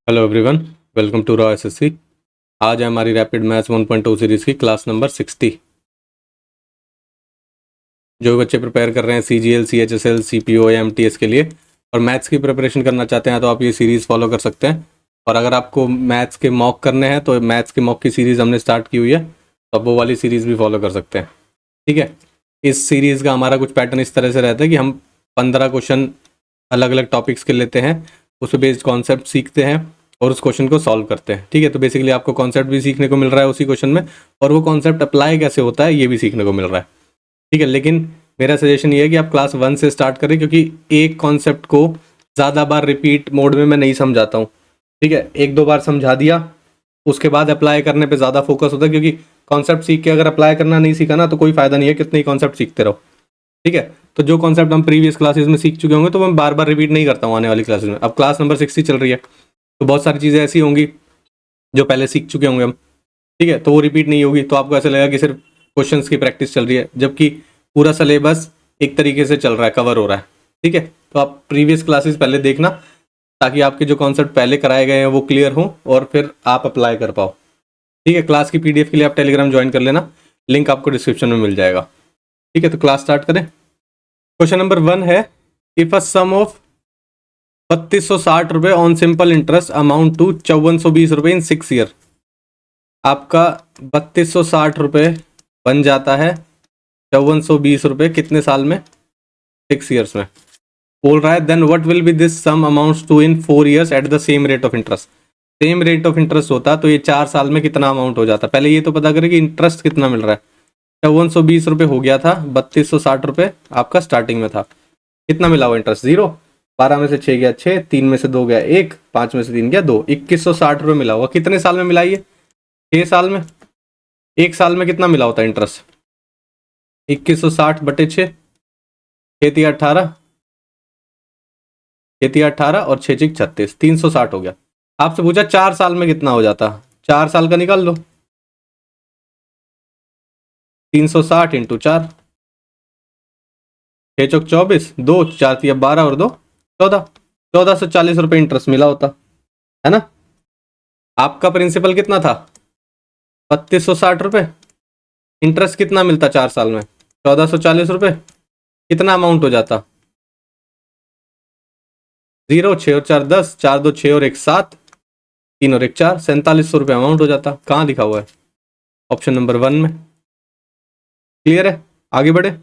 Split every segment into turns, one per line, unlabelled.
Hello everyone, welcome to Raw SSC. आज है हमारी रैपिड मैथ्स 1.0 सीरीज़ की क्लास नंबर 60। जो बच्चे प्रिपेयर कर रहे हैं सीजीएल, सीएचएसएल, सीपीओ या एमटीएस के लिए और मैथ्स की प्रिपरेशन करना चाहते हैं तो आप ये सीरीज़ फॉलो कर सकते हैं। और अगर आपको मैथ्स के मॉक करने हैं तो मैथ्स के मॉक की सीरीज़ हमने स्टार्ट की हुई है, तो आप वो वाली सीरीज़ भी फॉलो कर सकते हैं। ठीक है, इस सीरीज़ का हमारा कुछ पैटर्न इस तरह से रहता है कि हम 15 क्वेश्चन अलग अलग टॉपिक्स के लेते हैं, उस पर बेस्ड कॉन्सेप्ट सीखते हैं और उस क्वेश्चन को सॉल्व करते हैं। ठीक है, तो बेसिकली आपको कॉन्सेप्ट भी सीखने को मिल रहा है उसी क्वेश्चन में, और वो कॉन्सेप्ट अप्लाई कैसे होता है ये भी सीखने को मिल रहा है। ठीक है, लेकिन मेरा सजेशन ये है कि आप क्लास 1 से स्टार्ट करें, क्योंकि एक कॉन्सेप्ट को ज़्यादा बार रिपीट मोड में मैं नहीं समझाता हूँ। ठीक है, एक दो बार समझा दिया, उसके बाद अप्लाई करने पे ज़्यादा फोकस होता है, क्योंकि कॉन्सेप्ट सीख के अगर अप्लाई करना नहीं सीखा ना तो कोई फ़ायदा नहीं है, कितने ही कॉन्सेप्ट सीखते रहो। ठीक है, तो जो कॉन्सेप्ट हम प्रीवियस क्लासेस में सीख चुके होंगे तो मैं बार बार रिपीट नहीं करता हूँ आने वाली क्लासेस में। अब क्लास नंबर 60 चल रही है तो बहुत सारी चीज़ें ऐसी होंगी जो पहले सीख चुके होंगे हम। ठीक है, तो वो रिपीट नहीं होगी, तो आपको ऐसा लगेगा कि सिर्फ क्वेश्चंस की प्रैक्टिस चल रही है, जबकि पूरा सिलेबस एक तरीके से चल रहा है, कवर हो रहा है। ठीक है, तो आप प्रीवियस क्लासेस पहले देखना ताकि आपके जो कॉन्सेप्ट पहले कराए गए हैं वो क्लियर हो और फिर आप अप्लाई कर पाओ। ठीक है, क्लास की पीडीएफ के लिए आप टेलीग्राम ज्वाइन कर लेना, लिंक आपको डिस्क्रिप्शन में मिल जाएगा। ठीक है, तो क्लास स्टार्ट करें। क्वेश्चन नंबर 1 है, इफ अ सम ऑफ 3260 रुपये on simple interest amount to 5420 रुपये इन 6 ईयर। आपका 3260 रुपये बन जाता है 5420 रुपये कितने साल में? 6 ईयर्स में। बोल रहा है then what will be this sum amounts to in 4 years at the same rate of interest. Same rate of interest होता तो ये 4 साल में कितना अमाउंट हो जाता? पहले ये तो पता करें कि इंटरेस्ट कितना मिल रहा है। 5420 रुपये हो गया था, 3260 रुपये आपका स्टार्टिंग में था, कितना मिला हुआ इंटरेस्ट? 0। 12 में से 6 गया 6, 3 में से 2 गया 1, 5 में से 3 गया 2, 2160 रुपये मिला हुआ। कितने साल में मिला ये? 6 साल में। एक साल में कितना मिला होता है इंटरेस्ट? 2160/6, 6×18, 6×18 और 6×36, 360 हो गया। आपसे पूछा 4 साल में कितना हो जाता, 4 साल का निकाल लो, 360 इंटू 4, 6×4 = 24, 2 4 × 12 और 2 14, 1440 रुपये इंटरेस्ट मिला होता है ना। आपका प्रिंसिपल कितना था? 3260 रुपये। इंटरेस्ट कितना मिलता 4 साल में? 1440 रुपये। कितना अमाउंट हो जाता? 0, 6 और 4 10, 4 2 6 और 1 7, 3 और 1 4, 4700 रुपये अमाउंट हो जाता। कहाँ लिखा हुआ है? ऑप्शन नंबर 1 में। क्लियर है, आगे बढ़े।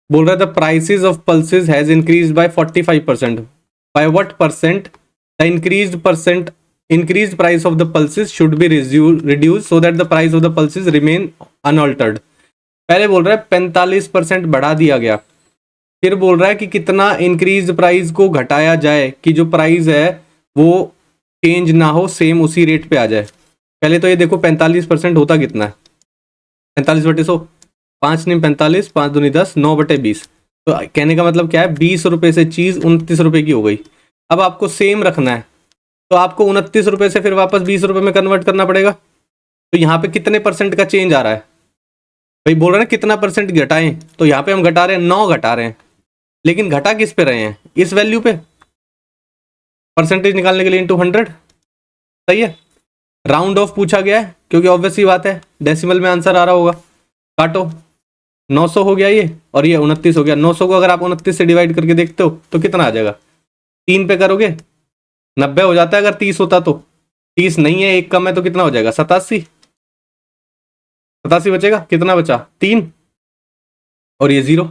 बोल रहा है the prices of pulses has increased by 45%। By what percent the increased price of the pulses should be reduced so that the price of the pulses remain unaltered। पहले बोल रहा है 45% बढ़ा दिया गया, फिर बोल रहा है कि कितना इंक्रीज प्राइस को घटाया जाए कि जो प्राइस है वो चेंज ना हो, सेम उसी रेट पे आ जाए। पहले तो ये देखो 45% होता कितना है? 45/100, 5 नहीं 45, 5 दूनी 10, 9/20। तो कहने का मतलब क्या है, 20 रुपये से चीज़ 29 रुपये की हो गई। अब आपको सेम रखना है तो आपको 29 रुपये से फिर वापस 20 रुपये में कन्वर्ट करना पड़ेगा। तो यहाँ पे कितने परसेंट का चेंज आ रहा है? भाई बोल रहे हैं कितना परसेंट घटाएं, तो यहाँ पे हम घटा रहे हैं 9 घटा रहे हैं, लेकिन घटा किस पे रहे हैं? इस वैल्यू पे। परसेंटेज निकालने के लिए इंटू 100, सही है। राउंड ऑफ पूछा गया है क्योंकि ऑब्वियस सी बात है डेसिमल में आंसर आ रहा होगा। काटो, 900 हो गया ये और ये 29 हो गया। 900 को अगर आप 29 से डिवाइड करके देखते हो तो कितना आ जाएगा? 3 पे करोगे 90 हो जाता है, अगर 30 होता तो। 30 नहीं है, एक कम है, तो कितना हो जाएगा? 87। 87 बचेगा, कितना बचा? 3 और ये 0।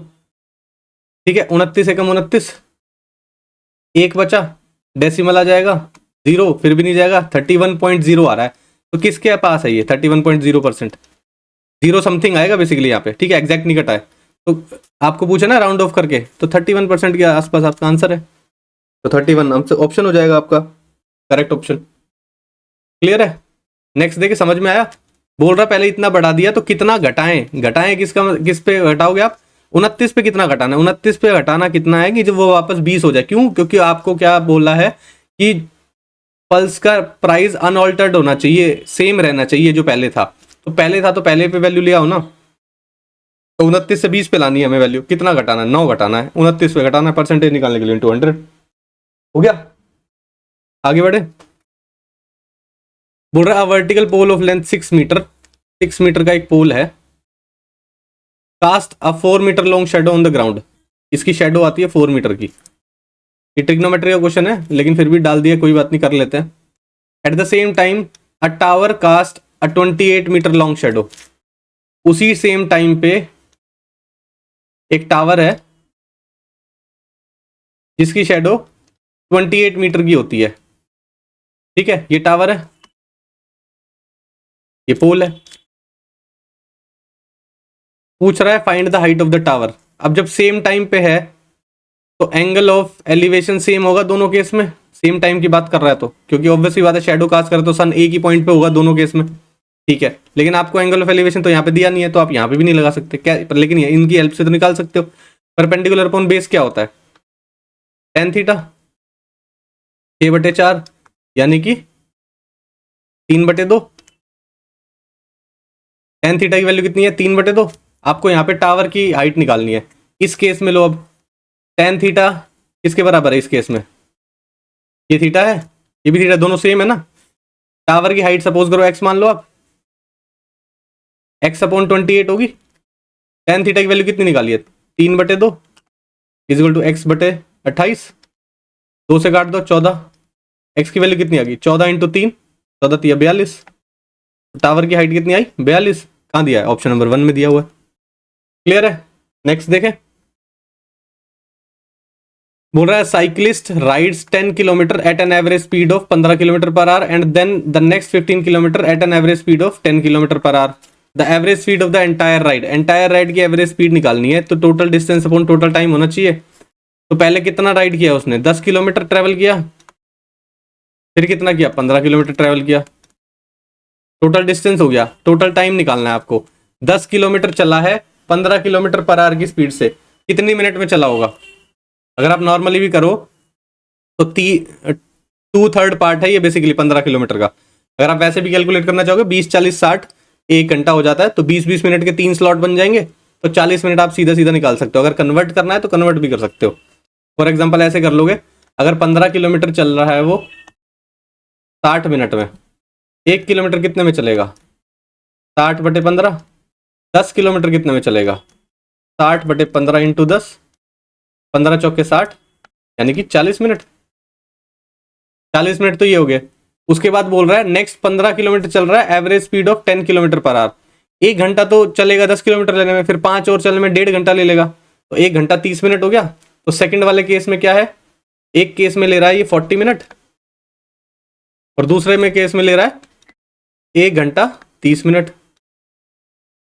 ठीक है, 29 एकम 29, 1 बचा, डेसिमल आ जाएगा 0, फिर भी नहीं जाएगा, 31.0 आ रहा है। तो किसके पास है ये 31.0%? 0 समथिंग आएगा बेसिकली यहाँ पे। ठीक है, एग्जैक्ट नहीं कटा है। तो आपको पूछा ना राउंड ऑफ करके, तो 31% के आसपास आपका आंसर है, तो 31 ऑप्शन हो जाएगा आपका करेक्ट ऑप्शन। क्लियर है, नेक्स्ट देखिए, समझ में आया? बोल रहा पहले इतना बढ़ा दिया तो कितना घटाएं? घटाएं किस पे घटाओगे आप? 29 पे कितना घटाना है? 29 पे घटाना कितना है कि जब वो वापस 20 हो जाए। क्यों? क्योंकि आपको क्या बोला है कि पल्स का प्राइस अनऑल्टर्ड होना चाहिए, सेम रहना चाहिए जो पहले था। तो पहले था तो पहले पे वैल्यू ले आओ ना। तो 29 से 20 पे लानी है हमें वैल्यू। कितना घटाना है? 9 घटाना है, 29 पे घटाना है, परसेंटेज निकालने के लिए इंटू 100 हो गया। आगे बढ़े। बोल रहा है vertical pole of length 6 metre, 6 metre का एक पोल है, cast a 4 metre long shadow on the ground, इसकी शेडो आती है 4 मीटर की। ये ट्रिग्नोमेट्री का क्वेश्चन है लेकिन फिर भी डाल दिया, कोई बात नहीं, कर लेते हैं। At the same time a tower cast a 28 metre long shadow, उसी सेम टाइम पे एक टावर है जिसकी शेडो 28 मीटर की होती है। ठीक है, ये टावर है, ये पोल है। पूछ रहा है find the height of the tower. अब जब सेम टाइम पे है तो एंगल ऑफ एलिवेशन सेम होगा दोनों केस में, सेम टाइम की बात कर रहा है तो, क्योंकि ऑब्वियसली बात है शेडो कास्ट करे तो सन एक ही पॉइंट पे होगा दोनों केस में। ठीक है, लेकिन आपको एंगल ऑफ एलिवेशन तो यहाँ पे दिया नहीं है तो आप यहाँ पे भी नहीं लगा सकते क्या, पर लेकिन इनकी हेल्प से तो निकाल सकते हो। परपेंडिकुलर अपॉन बेस क्या होता है, tan थीटा 6/4 यानी कि 3/2। tan थीटा की वैल्यू कितनी है, 3/2। आपको यहाँ पे टावर की हाइट निकालनी है। इस केस में लो अब, tan थीटा किसके बराबर है इस केस में, ये थीटा है, ये भी थीटा, दोनों सेम है ना। टावर की हाइट सपोज करो x मान लो आप, x/28 होगी। tan थीटा की वैल्यू कितनी निकाली है, 3/2 इक्वल टू x/28। 2 से काट दो 14, x की वैल्यू कितनी आ गई 14 × 3, 14 3 42। टावर की हाइट कितनी आई 42, कहाँ दिया है, ऑप्शन नंबर 1 में दिया हुआ है। क्लियर है, नेक्स्ट देखें। बोल रहा है cyclist rides 10 kilometre at an average speed of 15 kilometre per hour and then the next 15 kilometre at an average speed of 10 kilometre per hour. The average speed of the entire ride, entire ride की average speed निकालनी है तो total distance upon total time होना चाहिए। तो पहले कितना ride किया उसने, 10 किलोमीटर ट्रेवल किया, फिर कितना किया 15 किलोमीटर ट्रेवल किया, टोटल डिस्टेंस हो गया। टोटल टाइम निकालना है आपको। 10 किलोमीटर चला है 15 किलोमीटर पर आवर की स्पीड से, कितनी मिनट में चला होगा। अगर आप नॉर्मली भी करो तो 2/3 पार्ट है ये बेसिकली 15 किलोमीटर का। अगर आप वैसे भी कैलकुलेट करना चाहोगे 20 40 60 1 घंटा हो जाता है, तो 20-20 मिनट के 3 स्लॉट बन जाएंगे, तो 40 मिनट आप सीधा सीधा निकाल सकते हो। अगर कन्वर्ट करना है तो कन्वर्ट भी कर सकते हो। फॉर एग्जाम्पल ऐसे कर लोगे, अगर 15 किलोमीटर चल रहा है वो 60 मिनट में, 1 किलोमीटर कितने में चलेगा 60/15। 10 किलोमीटर कितने में चलेगा 60/15 × 10, 15 चौके 60 यानी कि 40 मिनट। 40 मिनट तो ये हो गए। उसके बाद बोल रहा है नेक्स्ट 15 किलोमीटर चल रहा है average speed of 10 kilometre per our. 1 घंटा तो चलेगा 10 किलोमीटर लेने में, फिर 5 और चलने में 1.5 घंटा ले लेगा, तो 1 घंटा 30 मिनट हो गया। तो सेकंड वाले केस में क्या है, एक केस में ले रहा है ये 40 मिनट और दूसरे में केस में ले रहा है 1 घंटा 30 मिनट।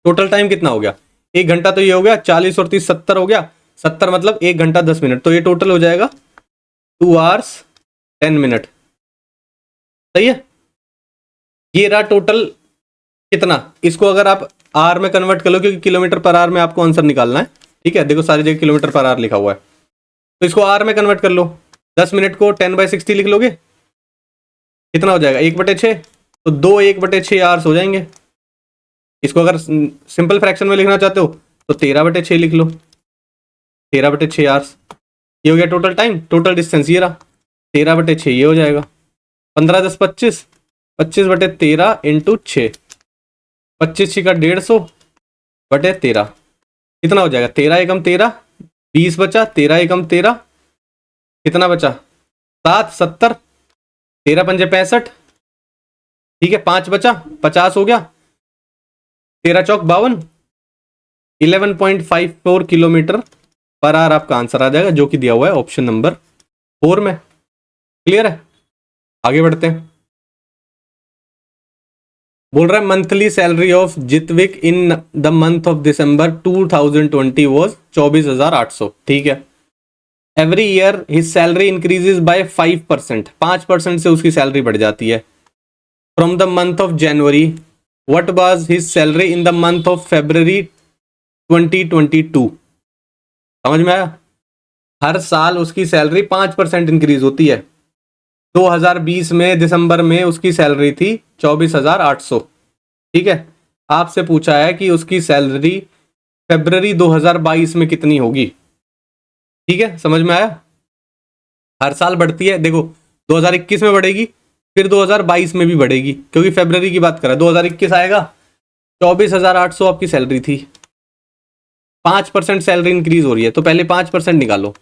टोटल टाइम कितना हो गया, 1 घंटा तो ये हो गया, 40 और 30 70 हो गया, 70 मतलब 1 घंटा 10 मिनट, तो ये टोटल हो जाएगा 2 hours 10 मिनट। सही है, ये रहा टोटल कितना। इसको अगर आप आर में कन्वर्ट कर लो, क्योंकि किलोमीटर पर आवर में आपको आंसर निकालना है। ठीक है, देखो सारी जगह किलोमीटर पर आवर लिखा हुआ है, तो इसको आर में कन्वर्ट कर लो। 10 मिनट को 10/60 लिख लोगे, कितना हो जाएगा 1/6, तो 2 1/6 आवर्स हो जाएंगे। इसको अगर सिंपल फ्रैक्शन में लिखना चाहते हो तो 13/6 लिख लो, 13/6 आवर्स। ये हो गया टोटल टाइम। टोटल डिस्टेंस ये रहा 13/6, ये हो जाएगा 15 10 25, 25/13 × 6, 25 6 का 150/13, कितना हो जाएगा 13 एकम 13, 20 बचा, 13 एकम 13, कितना बचा 7 70, 13 पंजे 65, ठीक है 5 बचा 50 हो गया, 13 चौक 52, 11.54 किलोमीटर पर आवर आपका आंसर आ जाएगा, जो कि दिया हुआ है ऑप्शन नंबर 4 में। क्लियर है, आगे बढ़ते हैं। बोल रहा है मंथली सैलरी ऑफ जितविक in the month of December 2020 was 24,800। ठीक है, every year his salary increases by 5%, 5% से उसकी सैलरी बढ़ जाती है। From the month of January what was his salary in the month of February 2022। समझ में आया, हर साल उसकी सैलरी 5% इंक्रीज होती है। 2020 में दिसंबर में उसकी सैलरी थी 24,800। ठीक है, आपसे पूछा है कि उसकी सैलरी फरवरी 2022 में कितनी होगी। ठीक है, समझ में आया, हर साल बढ़ती है। देखो 2021 में बढ़ेगी, फिर 2022 में भी बढ़ेगी, क्योंकि फरवरी की बात कर रहा है। 2021 आएगा 24,800 आपकी सैलरी थी, 5% सैलरी इंक्रीज हो रही है, तो पहले 5% निकालो।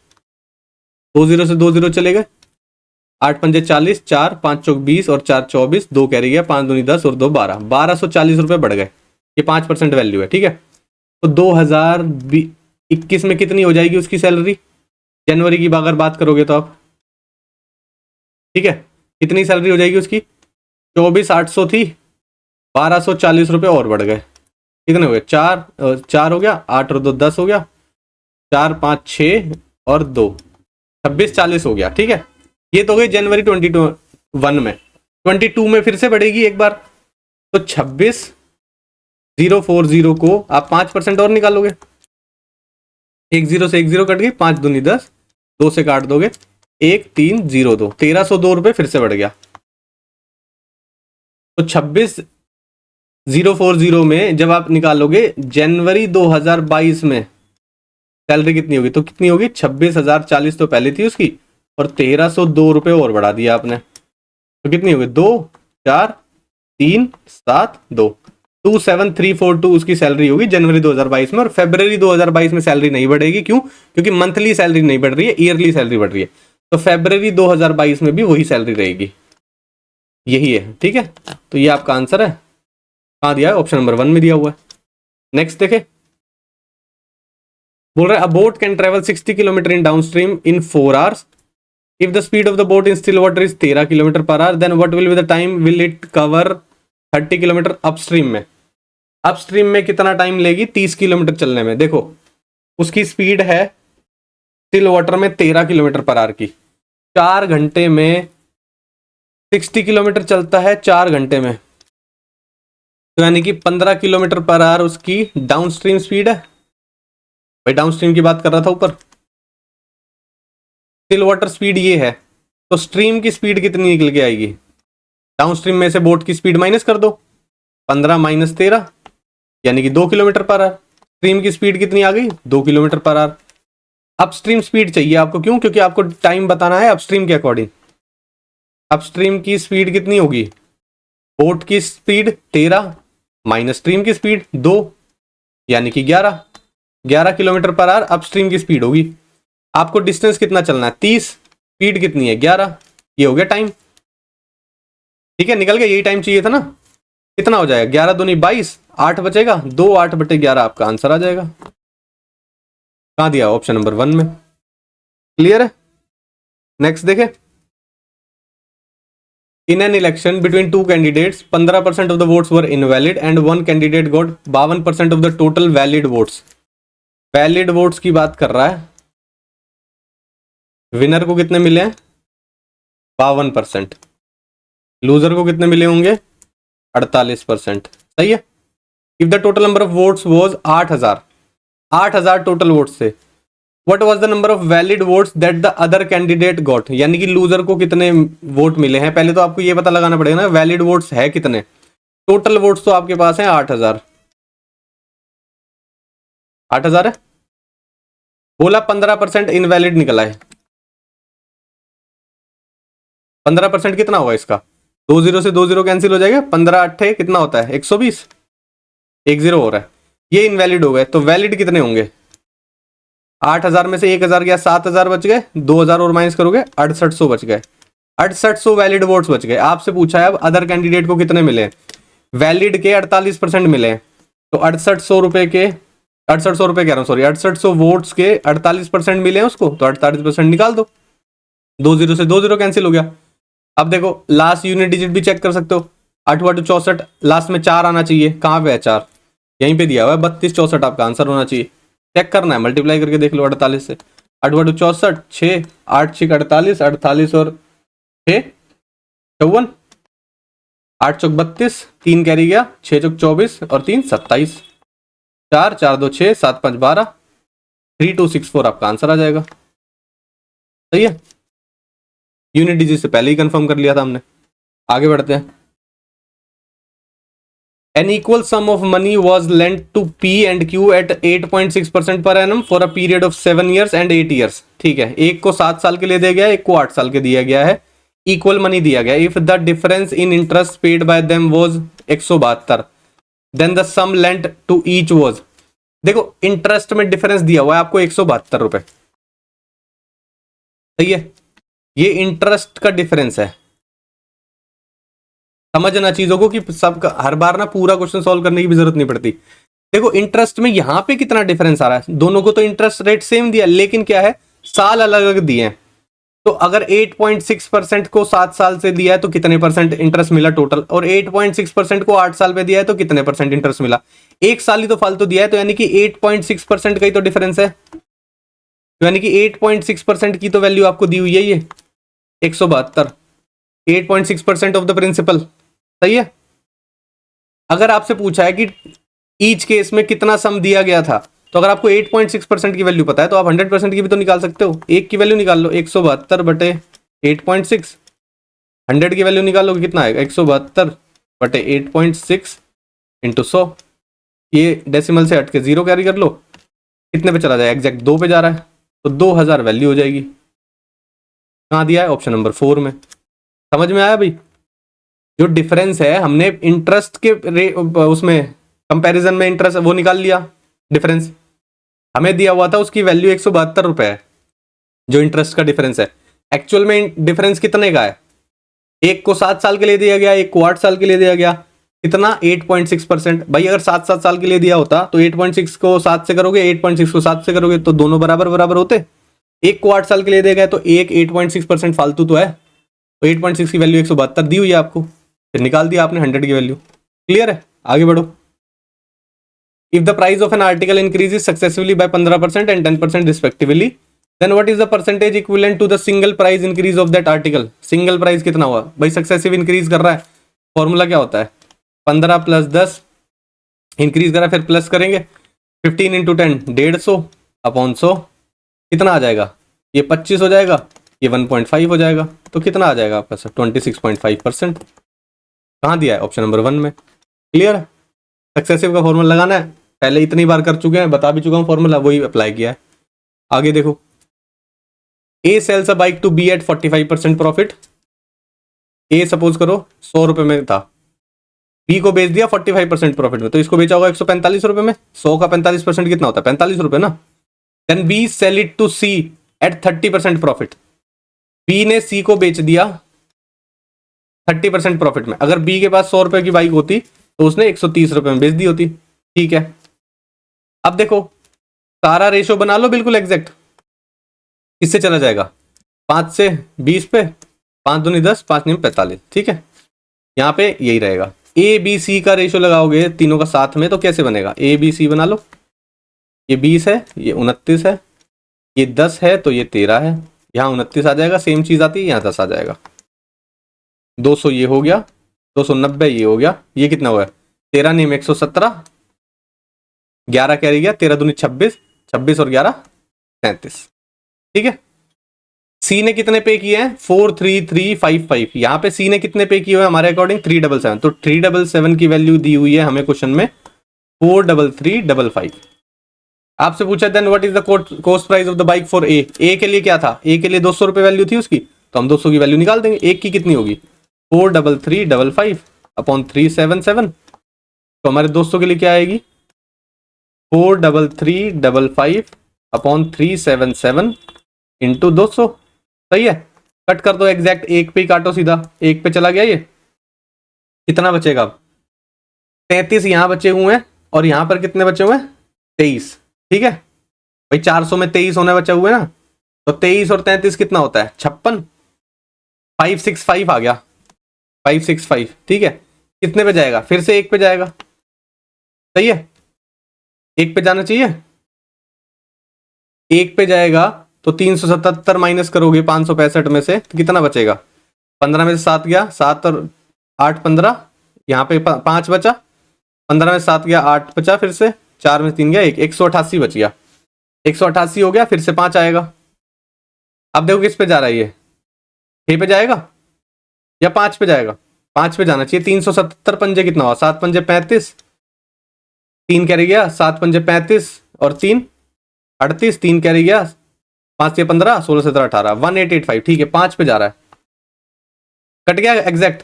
20 से 20 चले गए, 8 पंजे 40, 4 5 चौक 20 और 4 24, 2 कैरी गया, 5 दूनी 10 और 2 12, 1240 रुपये बढ़ गए। ये 5% वैल्यू है, ठीक है। तो 2021 में कितनी हो जाएगी उसकी सैलरी, जनवरी की अगर बात करोगे तो आप, ठीक है, कितनी सैलरी हो जाएगी उसकी, 24,800 थी, 1240 रुपये और बढ़ गए। कितने हो गए, 4 हो गया, 8 और 2 10 हो गया, 4 5 6 और 2 26-40 हो गया, ठीक है। ये तो हो गई जनवरी 2021 में। 22 में फिर से बढ़ेगी एक बार, तो 26,040 को आप 5% और निकालोगे, 10 से 10 कट गई, 5 दूनी 10, 2 से काट दोगे, 1302, 1302 रुपये फिर से बढ़ गया। तो 26,040 में जब आप निकालोगे जनवरी 2022 में सैलरी कितनी होगी, तो कितनी होगी, 26,040 तो पहले थी उसकी, और 1302 रुपये और बढ़ा दिया आपने, तो कितनी होगी, 2 4 3 7 2, 27,342 उसकी सैलरी होगी जनवरी 2022 में। और फरवरी 2022 में सैलरी नहीं बढ़ेगी, क्यों, क्योंकि मंथली सैलरी नहीं बढ़ रही है, ईयरली सैलरी बढ़ रही है। तो फरवरी 2022 में भी वही सैलरी रहेगी, यही है, ठीक है। तो ये आपका आंसर है, कहाँ दिया है, ऑप्शन नंबर 1 में दिया हुआ है। नेक्स्ट देखे, बोल रहा है a boat can travel 60 kilometre in downstream in 4 hours if the speed of the boat in still water is 13 kilometre per hour, then what will be the time will it cover 30 kilometre upstream में। Upstream में कितना time लेगी 30 kilometre चलने में। देखो उसकी speed है still water में 13 किलोमीटर पर आवर की, 4 घंटे में 60 किलोमीटर चलता है, 4 घंटे में, तो यानी कि 15 किलोमीटर पर आवर उसकी डाउन स्ट्रीम स्पीड है। भाई डाउन स्ट्रीम की बात कर रहा था ऊपर, स्टिल वाटर स्पीड ये है, तो स्ट्रीम की स्पीड कितनी निकल के आएगी, डाउन स्ट्रीम में से बोट की स्पीड माइनस कर दो, 15 माइनस 13 यानी कि 2 किलोमीटर पर आवर। स्ट्रीम की स्पीड कितनी आ गई, 2 kilometre per our. Upstream speed चाहिए आपको, क्यों, क्योंकि आपको टाइम बताना है अपस्ट्रीम के अकॉर्डिंग। अपस्ट्रीम की स्पीड कितनी होगी, बोट की स्पीड 13 माइनस स्ट्रीम की स्पीड 2 यानी कि 11 किलोमीटर पर आवर अपस्ट्रीम की स्पीड होगी। आपको डिस्टेंस कितना चलना है 30, स्पीड कितनी है 11, ये हो गया टाइम, ठीक है, निकल गया, यही टाइम चाहिए था ना। कितना हो जाएगा, 11 दूनी 22, 8 बचेगा, 2 8/11 आपका आंसर आ जाएगा। कहाँ दिया, ऑप्शन नंबर 1 में। क्लियर है। नेक्स्ट देखे, इन an election between 2 candidates 15% of the votes were invalid and 1 candidate got 52% of the total valid votes. Valid votes की बात कर रहा है, विनर को कितने मिले हैं 52%, लूजर को कितने मिले होंगे 48%, सही है। If the total number of votes was 8,000 total votes थे, what was the number of valid votes that the other candidate got, यानी कि लूजर को कितने वोट मिले हैं। पहले तो आपको ये पता लगाना पड़ेगा ना वैलिड वोट्स है कितने, टोटल वोट्स तो आपके पास है 8,000 है, बोला 15% इनवैलिड निकला है। 15% कितना होगा इसका, 20 से 20 कैंसिल हो जाएगा, 15 8 कितना होता है 120, 10 हो रहा है, ये इनवैलिड हो गए। तो वैलिड कितने होंगे, 8,000 में से 1,000 गया, 7,000 बच गए, 2,000 और माइनस करोगे 6800 बच गए, 6800 वैलिड वोट्स बच गए। आपसे पूछा है अब अदर कैंडिडेट को कितने मिले, वैलिड के 48% मिले, तो 6800 रुपए के 6800 रुपए कह रहा हूँ सॉरी 6800 वोट्स के 48% मिले हैं उसको, तो 48% निकाल दो, 20 से 20 कैंसिल हो गया। अब देखो लास्ट यूनिट डिजिट भी चेक कर सकते हो, 8 × 64, लास्ट में 4 आना चाहिए, कहाँ पे है 4, यहीं पे दिया हुआ है, 32 64 आपका आंसर होना चाहिए। चेक करना है, मल्टीप्लाई करके देख लो 48 से, 8 × 64 6, 8 6 48, 48 और 6 54, 8 चौक 32, 3 कैरी गया, 6 चौक 24 और 3 27, 4 4 2 6, 7 5 12, 3264 आपका आंसर आ जाएगा, सही है। यूनिट डिजिट से पहले ही कंफर्म कर लिया था हमने। आगे बढ़ते हैं। An equal sum of money was lent to P and Q at 8.6% per annum for a period of 7 years and 8 years। ठीक है, एक को 7 साल के लिए दिया गया है, एक को 8 साल के दिया गया है। इक्वल मनी दिया गया, if the difference in interest paid by them was 172, then the sum lent to each was, देखो इंटरेस्ट में डिफरेंस दिया हुआ है आपको 172 रुपए, सही है, ये इंटरेस्ट का डिफरेंस है। समझना चीजों को कि सब हर बार ना पूरा क्वेश्चन सॉल्व करने की भी जरूरत नहीं पड़ती। देखो इंटरेस्ट में यहां पे कितना डिफरेंस आ रहा है, दोनों को तो इंटरेस्ट रेट सेम दिया, लेकिन क्या है साल अलग अलग दिए हैं। तो अगर 8.6% को 7 साल से दिया है तो कितने परसेंट इंटरेस्ट मिला टोटल, और 8.6% को 8 साल पे दिया है तो कितने परसेंट इंटरेस्ट मिला, एक साल ही तो फालतू दिया है, तो यानी कि 8.6% का ही तो डिफरेंस है, तो यानी कि 8.6% की तो वैल्यू आपको दी हुई है ये 172, 8.6% ऑफ द प्रिंसिपल, सही है। अगर आपसे पूछा है कि ईच केस में कितना सम दिया गया था, तो अगर आपको 8.6% की वैल्यू पता है तो आप 100% की भी तो निकाल सकते हो, एक की वैल्यू निकाल लो 172 बटे 8.6, 100 की वैल्यू निकाल लो कितना आएगा 172 बटे 8.6 इंटू 100, ये डेसिमल से हट के 0 कैरी कर लो, कितने पे चला जाएगा एग्जैक्ट 2 पे जा रहा है, तो 2000 वैल्यू हो जाएगी। कहाँ दिया है, ऑप्शन नंबर 4 में। समझ में आया भाई, जो डिफरेंस है हमने इंटरेस्ट के उसमें कंपैरिजन में इंटरेस्ट वो निकाल लिया, डिफरेंस हमें दिया हुआ था उसकी वैल्यू 172 रुपए है, जो इंटरेस्ट का डिफरेंस है। एक्चुअल में डिफरेंस कितने का है, एक को 7 साल के लिए दिया गया, एक को 8 साल के लिए दिया गया, कितना 8.6%। भाई अगर 7 साल के लिए दिया होता तो 8.6 को 7 से करोगे, 8.6 को 7 से करोगे तो दोनों बराबर बराबर होते, एक को 8 साल के लिए दिया गया तो एक 8.6% फालतू तो है, तो 8.6 की वैल्यू 172 दी हुई है आपको, फिर निकाल दिया आपने 100 की वैल्यू। क्लियर है, आगे बढ़ो। If the price of an article increases successively by 15% and 10% respectively, then what is the percentage equivalent to the single price increase of that article. Single price कितना हुआ भाई, सक्सेसिव इंक्रीज कर रहा है, formula क्या होता है 15 + 10 इंक्रीज करा, फिर प्लस करेंगे 15 × 10 150 अपॉन 100, कितना आ जाएगा, ये 25 हो जाएगा, ये 1.5 हो जाएगा, तो कितना आ जाएगा आपका सर 26.5%। कहाँ दिया है, ऑप्शन नंबर 1 में। क्लियर, सक्सेसिव का फॉर्मूला लगाना है, पहले इतनी बार कर चुके हैं, बता भी चुका हूँ फॉर्मूला, वही अप्लाई किया है। आगे देखो, A sells a bike to B at 45% profit. A suppose करो 100 रुपए में था, बी को बेच दिया 45% प्रॉफिट में, तो इसको बेचा होगा 145 रुपए में, 100 का 45% कितना होता है 45 रुपए ना। Then B sell it to C at 30% profit, B ने सी को बेच दिया 30% प्रॉफिट में। अगर बी के पास 100 रुपए की बाइक होती तो उसने 130 रुपए में बेच दी होती, ठीक है। अब देखो सारा रेशो बना लो बिल्कुल एग्जैक्ट, किससे चला जाएगा 5 से 20 पे, 5 दूनी 10, 5 × 45, ठीक है। यहाँ पे यही रहेगा, ए बी सी का रेशो लगाओगे तीनों का साथ में तो कैसे बनेगा, ए बी सी बना लो, ये 20 है, ये 29 है, ये 10 है तो ये 13 है, यहाँ 29 आ जाएगा, सेम चीज आती है, यहाँ 10 आ जाएगा, 200 ये हो गया, 290 ये हो गया, ये कितना हुआ 13 × 117, 11 कैरी गया, 13 दूनी 26, 26 और 11 37, ठीक है। सी ने कितने पे किए हैं 43355, यहाँ पे सी ने कितने पे किए हुए हमारे अकॉर्डिंग 377, तो 377 की वैल्यू दी हुई है हमें क्वेश्चन में 43355। आपसे पूछा then what is the cost price of the bike for A, A के लिए क्या था, ए के लिए 200 रुपए वैल्यू थी उसकी, तो हम 200 की वैल्यू निकाल देंगे, एक की कितनी होगी 43355 अपॉन 377, तो हमारे 200 के लिए क्या आएगी 43355 अपॉन 377 इंटू 200, सही है। कट कर दो एग्जैक्ट, एक पे ही काटो सीधा, एक पे चला गया, ये कितना बचेगा अब 33 यहाँ बचे हुए हैं, और यहाँ पर कितने बचे हुए हैं 23, ठीक है भाई 400 में 23 होने बचे हुए ना, तो 23 और 33 कितना होता है 56, 565 आ गया, 565, ठीक है। कितने पे जाएगा, फिर से एक पे जाएगा, सही है, एक पे जाना चाहिए, एक पे जाएगा तो 377 माइनस करोगे 565 में से तो कितना बचेगा, 15 में से 7 गया, 7 और 8 15, यहाँ पे 5 बचा, 15 में 7 गया 8 बचा, फिर से 4 में 3 गया 1, 188 बच गया, 188 हो गया, फिर से 5 आएगा। अब देखो किस पे जा रहा है, ये 6 पे जाएगा या 5 पे जाएगा, 5 पे जाना चाहिए। 377 पंजे कितना हुआ, 7 पंजे 35, 3 कैरी गया, 7 पंजे 35 और 3 38, 3 कैरी गया, 5 से 15, 16 17 18, 1885, ठीक है 5 पे जा रहा है। कट गया एग्जैक्ट,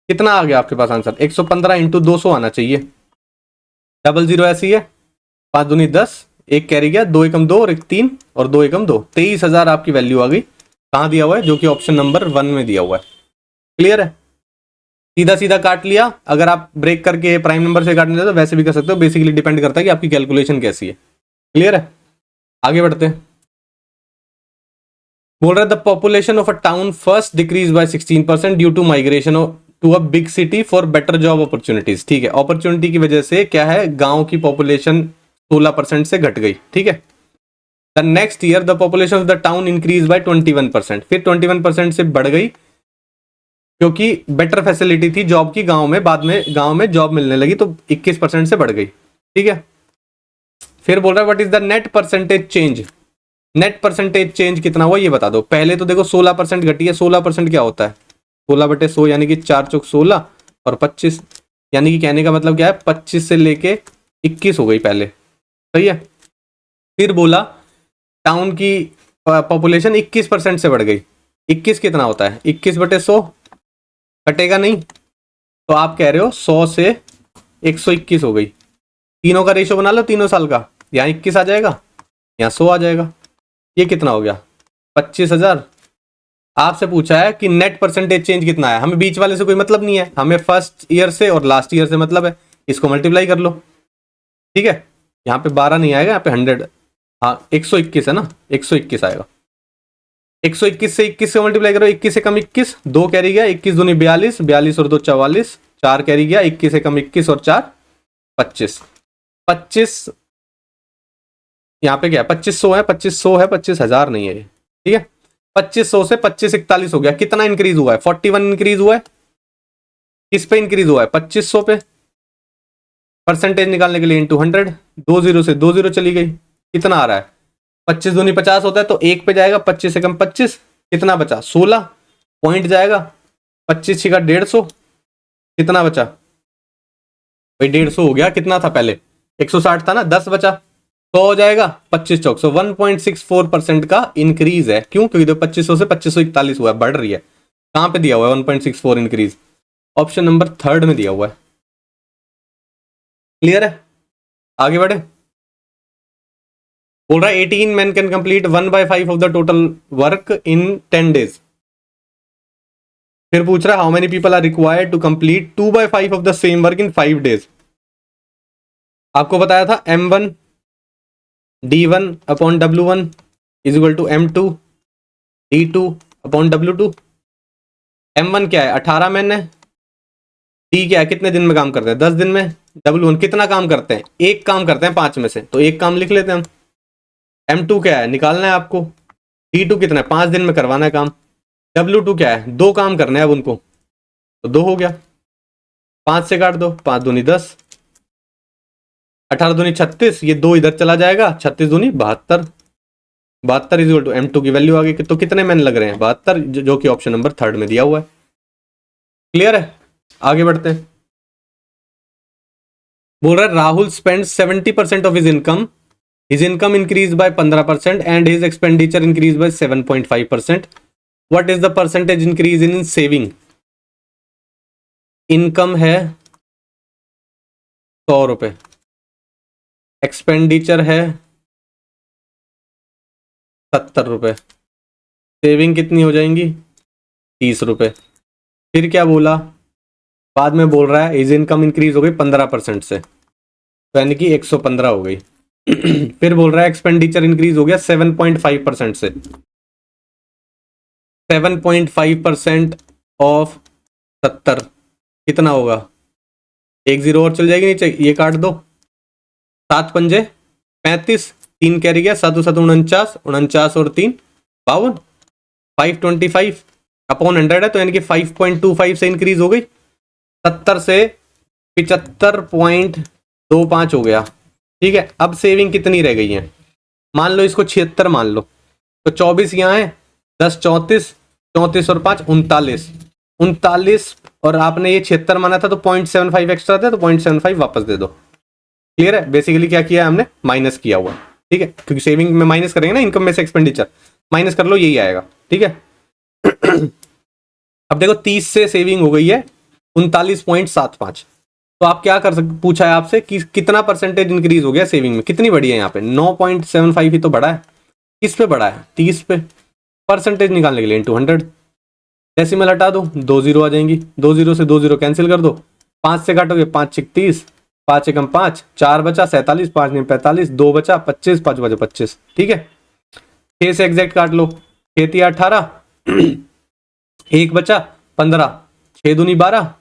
कितना आ गया आपके पास आंसर? 115 इंटू 200 आना चाहिए। 00 ऐसी है, 5 दूनी 10, एक कैरी गया, 2 एकम 2 और एक 3 और 2 एकम 2, 23,000 आपकी वैल्यू आ गई। कहाँ दिया हुआ है? जो कि ऑप्शन नंबर 1 में दिया हुआ है। क्लियर है? सीधा सीधा काट लिया। अगर आप ब्रेक करके प्राइम नंबर से काटने तो वैसे भी कर सकते हो, बेसिकली डिपेंड करता है कि आपकी कैलकुलेशन कैसी है। क्लियर है? आगे बढ़ते हैं। बोल रहा है the population of a town first decrease by 16% due to migration to a big city for better job opportunities. ठीक है, अपॉर्चुनिटी की वजह से क्या है, गांव की पॉपुलेशन 16% से घट गई। ठीक है, the next year the population of the town increase by 21%, फिर 21% से बढ़ गई क्योंकि बेटर फैसिलिटी थी जॉब की गांव में, बाद में गांव में जॉब मिलने लगी तो 21% से बढ़ गई। ठीक है, फिर बोल रहा है what is the net percentage change. Net percentage change कितना हुआ ये बता दो। पहले तो देखो 16% घटी है। 16% क्या होता है? 16/100 यानी कि 4 चौक 16 और 25, यानी कि कहने का मतलब क्या है, 25 से लेके 21 हो गई पहले। सही है। फिर बोला टाउन की पॉपुलेशन 21% से बढ़ गई। 21 कितना होता है? 21/100 कटेगा नहीं, तो आप कह रहे हो 100 से 121 हो गई। तीनों का रेशो बना लो, तीनों साल का, यहाँ 21 आ जाएगा, यहाँ 100 आ जाएगा। ये कितना हो गया? 25,000। आपसे पूछा है कि नेट परसेंटेज चेंज कितना है, हमें बीच वाले से कोई मतलब नहीं है, हमें फर्स्ट ईयर से और लास्ट ईयर से मतलब है। इसको मल्टीप्लाई कर लो। ठीक है, यहाँ पे 12 नहीं आएगा, यहाँ पे 100, हाँ 121 है ना, 121 आएगा। 121 से 21 से मल्टीप्लाई करो, 21 से कम 21, 2 कैरी गया, 21 दूनी 42, 42 और 2 44, 4 कैरी गया, 21 से कम 21 और 4 25, 25 यहाँ पे क्या है, 2500 है, 2500 है, 25,000 नहीं है ये। ठीक है, 2500 से 2541 हो गया। कितना इंक्रीज हुआ है? 41 इंक्रीज हुआ है। किस पे इंक्रीज हुआ है? 2500 पे। परसेंटेज निकालने के लिए इंटू 100, 20 से 20 चली गई, कितना आ रहा है? 25 दूनी 50 होता है तो 1 पे जाएगा, 25 से कम 25, कितना बचा? 16 पॉइंट जाएगा, 25 छिका 150, कितना बचा भाई? 150 हो गया। कितना था पहले? 160 था ना, 10 बचा, 100 हो जाएगा, 25 चौक 1.64% का इंक्रीज है। क्यों? क्योंकि 2500 से 2541 हुआ है, बढ़ रही है। कहां पे दिया हुआ है 1.64 इंक्रीज? ऑप्शन नंबर 3 में दिया हुआ है। क्लियर है? आगे बढ़े। बोल रहा है 18 men can complete 1/5 of the total work in 10 days। फिर पूछ रहा है how many people are required to complete 2/5 of the same work in 5 days। आपको बताया था M1 D1 upon W1 is equal to M2 D2 upon W2। M1 क्या है? 18 man है। D क्या है? कितने दिन में काम करते हैं? 10 दिन में। W1 कितना काम करते हैं? एक काम करते हैं 5 में से, तो एक काम लिख लेते हैं हम। M2 क्या है? निकालना है आपको। D2 कितना है? 5 दिन में करवाना है काम। W2 क्या है? 2 काम करने हैं अब उनको, तो 2 हो गया। 5 से काट दो, 5 दूनी 10, 18 दूनी 36, ये 2 इधर चला जाएगा, 36 दूनी 72, 72 इज इक्वल टू M2 की वैल्यू आ गई। तो कितने मैन लग रहे हैं? 72, जो कि ऑप्शन नंबर 3 में दिया हुआ है। क्लियर है? आगे बढ़ते हैं। बोल रहा है Rahul spend 70% of his income increase by 15% and his expenditure increase by 7.5%। What is the percentage increase in saving? Income है 100 रुपए, एक्सपेंडिचर है 70 रुपए, सेविंग कितनी हो जाएंगी? 30 रुपए। फिर क्या बोला? बाद में बोल रहा है हिज इनकम इंक्रीज हो गई 15% से, तो यानी कि 115 हो गई। फिर बोल रहा है एक्सपेंडिचर इंक्रीज हो गया 7.5% से। 7.5% ऑफ 70 कितना होगा? 1 0 और चल जाएगी नीचे, ये काट दो। 7 पंजे 35, 3 कैरी गया, 7 7 49, 49 और 3 52, 525 अपॉन 100 है, तो यानी कि 5.25 से इंक्रीज हो गई। 70 से 75.25 हो गया। ठीक है, अब सेविंग कितनी रह गई है? मान लो इसको 76 मान लो, तो 24 यहाँ है, 10 34, 34 और 5 39, 39 और आपने ये 76 माना था तो 0.75 एक्स्ट्रा था, तो 0.75 वापस दे दो। क्लियर है? बेसिकली क्या किया है हमने? माइनस किया हुआ। ठीक है, क्योंकि सेविंग में माइनस करेंगे ना, इनकम में से एक्सपेंडिचर माइनस कर लो, यही आएगा। ठीक है। अब देखो 30 से सेविंग हो गई है 39.75। तो आप क्या कर सकते, पूछा है आपसे कि कितना परसेंटेज इंक्रीज हो गया सेविंग में, कितनी बढ़ी है यहाँ पे 9.75 ही तो बढ़ा है। किस पे बढ़ा है? 30 पे। परसेंटेज निकालने के लिए इंटू 100, डेसिमल हटा दो, 2 जीरो आ जाएंगी, 2 जीरो से 2 जीरो कैंसिल कर दो, 5 से काटोगे 5 छिक 30, 5 एकम 5, 4 बचा 47, 5 ने 45, 2 बचा 25, 5 बचा 25। ठीक है, 6 से एग्जैक्ट काट लो, 6 18, 1 बचा 15, 6 दूनी 12,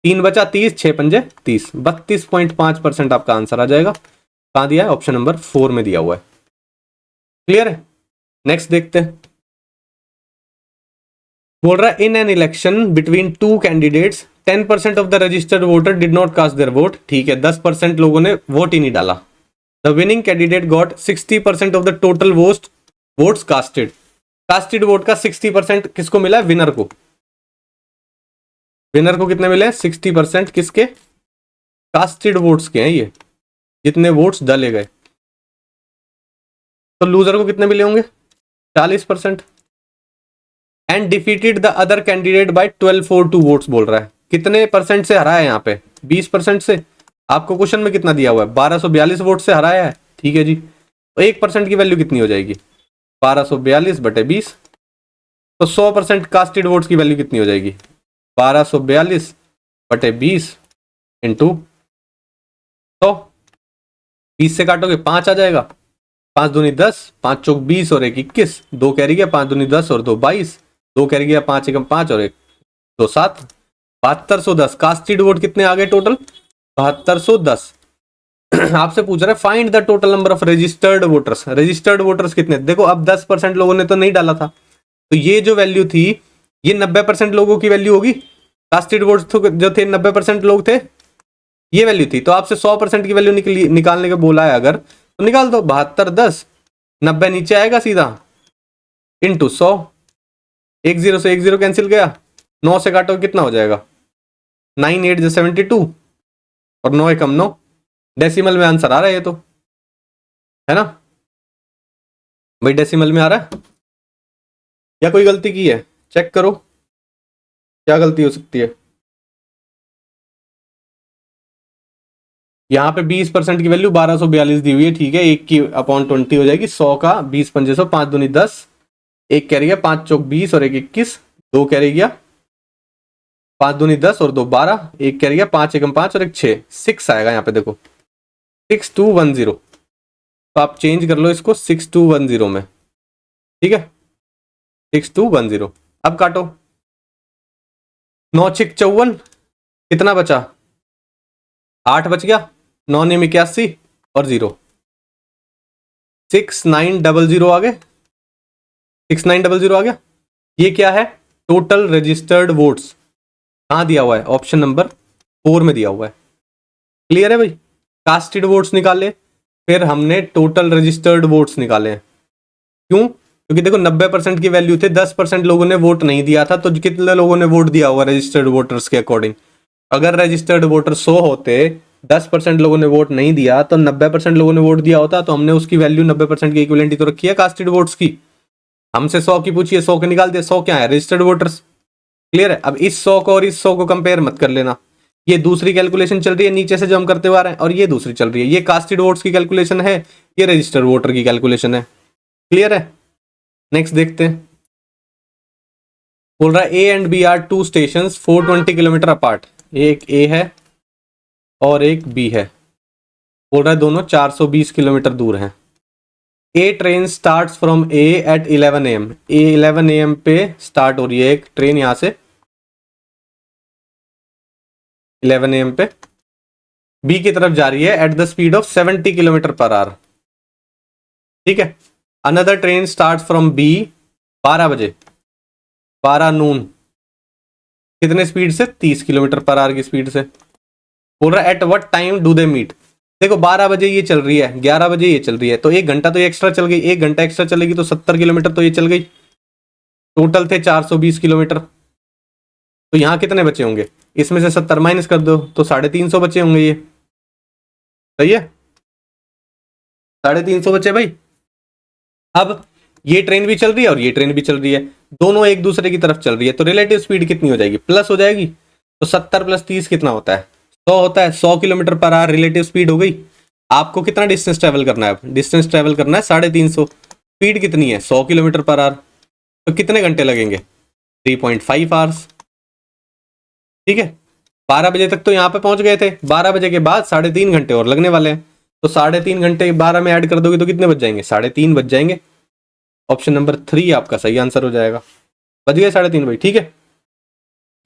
3 बचा 30, 6 पंजे 30, 32.5% आपका आंसर आ जाएगा। कहां दिया है? ऑप्शन नंबर 4 में दिया हुआ है। क्लियर है? नेक्स्ट देखते हैं। बोल रहा है in an election between two candidates 10% of the registered voter did not cast their vote. ठीक है, 10% लोगों ने वोट ही नहीं डाला। The winning candidate got 60% of the total votes casted. Casted vote का 60% किसको मिला है? विनर को। विनर को कितने मिले? 60% किसके? कास्टेड वोट्स के हैं ये, जितने वोट्स डाले गए। तो लूजर को कितने मिले होंगे? 40%। And defeated the other candidate by 1242 votes बोल रहा है। कितने परसेंट से हराया है यहाँ पे? 20% से। आपको क्वेश्चन में कितना दिया हुआ है? 1242 वोट से हराया है। ठीक है जी, तो 1% की वैल्यू कितनी हो जाएगी? 1242 बटे 20। तो 100% कास्टेड वोट्स की वैल्यू कितनी हो जाएगी? 1242 बटे 20 इंटू 100। 20 से काटोगे 5 आ जाएगा, 5 दूनी 10, 5 चौक 20 और 1 21, 2 कैरी गया, 5 दूनी 10 और 2 22, 2 कैरी गया, 5 एकम 5 और 1 2 7, 7210। कास्टेड वोट कितने आ गए टोटल? 7210। आपसे पूछ रहा है find the total number of registered voters. Registered voters कितने? देखो अब 10% लोगों ने तो नहीं डाला था, तो ये जो वैल्यू थी ये 90% लोगों की वैल्यू होगी। कास्टेड वोट्स जो थे 90% लोग थे, ये वैल्यू थी। तो आपसे 100% की वैल्यू निकालने का बोला है अगर, तो निकाल दो। 7210, 90 नीचे आएगा सीधा, इंटू 100। 1 जीरो से 1 जीरो कैंसिल गया, 9 से काटो कितना हो जाएगा? 9 8 72 और 9 एकम 9। डेसिमल में आंसर आ रहा है ये तो, है ना भाई? डेसिमल में आ रहा है या कोई गलती की है? चेक करो क्या गलती हो सकती है। यहाँ पे 20% की वैल्यू 1242 दी हुई है। ठीक है, 1 की अपॉन 20 हो जाएगी। 100 का 20 पंजे 100, 5 दूनी 10, 1 कैरी गया, 5 चौक 20 और 1 21, 2 कैरी गया, 5 दूनी 10 और 2 12, 1 कैरी गया, 5 एकम 5 और 1 6, 6 आएगा यहाँ पे देखो, 6210। तो आप चेंज कर लो इसको 6210 में। ठीक है, 6210। अब काटो, 9 6 54, कितना बचा? 8 बच गया, 9 9 81 और 0, 6900 आ गए। 6900 आ गया। ये क्या है? Total registered votes. कहाँ दिया हुआ है? ऑप्शन नंबर 4 में दिया हुआ है। क्लियर है भाई? कास्टेड वोट्स निकाले, फिर हमने टोटल रजिस्टर्ड वोट्स निकाले हैं। क्यों? क्योंकि देखो 90% की वैल्यू थे, 10% लोगों ने वोट नहीं दिया था, तो कितने लोगों ने वोट दिया होगा रजिस्टर्ड वोटर्स के अकॉर्डिंग? अगर रजिस्टर्ड वोटर 100 होते, 10% लोगों ने वोट नहीं दिया, तो 90% लोगों ने वोट दिया होता, तो हमने उसकी वैल्यू 90% की इक्विवेलेंट ही तो रखी है कास्टेड वोट्स की। हमसे 100 की पूछिए, 100 के निकाल दिया। 100 क्या है? Registered voters. क्लियर है? अब इस 100 को और इस 100 को कंपेयर मत कर लेना। ये दूसरी कैलकुलेशन चल रही है नीचे से जो हम करते हुए आ रहे हैं, और ये दूसरी चल रही है। ये कास्टेड वोट्स की कैलकुलेशन है, ये रजिस्टर्ड वोटर की कैलकुलेशन है। क्लियर है? नेक्स्ट देखते हैं। बोल रहा है A and B are two station 420 kilometre apart. एक ए है और एक बी है। बोल रहा है दोनों 420 किलोमीटर दूर हैं। A train start from A at 11 AM। A 11 AM पे स्टार्ट हो रही है एक ट्रेन यहां से 11 AM पे, बी की तरफ जा रही है at the speed of 70 kilometre per hour. ठीक है, another train start from B 12 बजे, 12 नून, कितने स्पीड से? 30 किलोमीटर पर आवर की स्पीड से। बोल रहा है at what time do they meet. देखो 12 बजे ये चल रही है, 11 बजे ये चल रही है, तो 1 घंटा तो ये एक्स्ट्रा चल गई। 1 घंटा एक्स्ट्रा चलेगी तो 70 किलोमीटर तो ये चल गई। टोटल थे 420 किलोमीटर, तो यहाँ कितने बचे होंगे? इसमें से 70 माइनस कर दो तो 350 बचे होंगे। ये सही है, 350 बचे भाई। अब ये ट्रेन भी चल रही है और ये ट्रेन भी चल रही है, दोनों एक दूसरे की तरफ चल रही है, तो रिलेटिव स्पीड कितनी हो जाएगी, प्लस हो जाएगी। तो 70 + 30 कितना होता है, 100 होता है। 100 kilometre per our relative speed हो गई। आपको कितना डिस्टेंस ट्रेवल करना है, डिस्टेंस ट्रेवल करना है 350। स्पीड कितनी है, 100 किलोमीटर पर आवर, तो कितने घंटे लगेंगे, 3.5 आवर्स। ठीक है, 12 बजे तक तो यहाँ पे पहुंच गए थे, 12 बजे के बाद 3.5 घंटे और लगने वाले हैं, तो 3.5 घंटे 12 में ऐड कर दोगे तो कितने बच जाएंगे, 3.5 बच जाएंगे। ऑप्शन नंबर 3 आपका सही आंसर हो जाएगा। बच गए 3.5 भाई। ठीक है,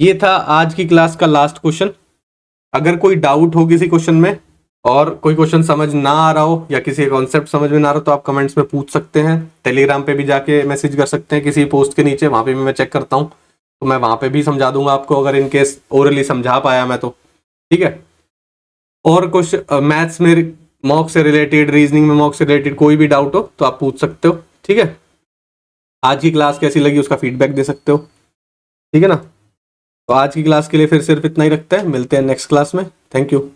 ये था आज की क्लास का लास्ट क्वेश्चन। अगर कोई डाउट हो किसी क्वेश्चन में और कोई क्वेश्चन समझ ना आ रहा हो या किसी कॉन्सेप्ट समझ में ना आ रहा हो तो आप कमेंट्स में पूछ सकते हैं। टेलीग्राम पे भी जाके मैसेज कर सकते हैं किसी पोस्ट के नीचे, वहां पे भी मैं चेक करता हूँ, तो मैं वहां पे भी समझा दूंगा आपको, अगर इनकेस ओरली समझा पाया मैं तो। ठीक है, और कुछ मैथ्स में मॉक से रिलेटेड, रीजनिंग में मॉक से रिलेटेड कोई भी डाउट हो तो आप पूछ सकते हो। ठीक है, आज की क्लास कैसी लगी उसका फीडबैक दे सकते हो। ठीक है ना, तो आज की क्लास के लिए फिर सिर्फ इतना ही रखते हैं, मिलते हैं नेक्स्ट क्लास में। Thank you.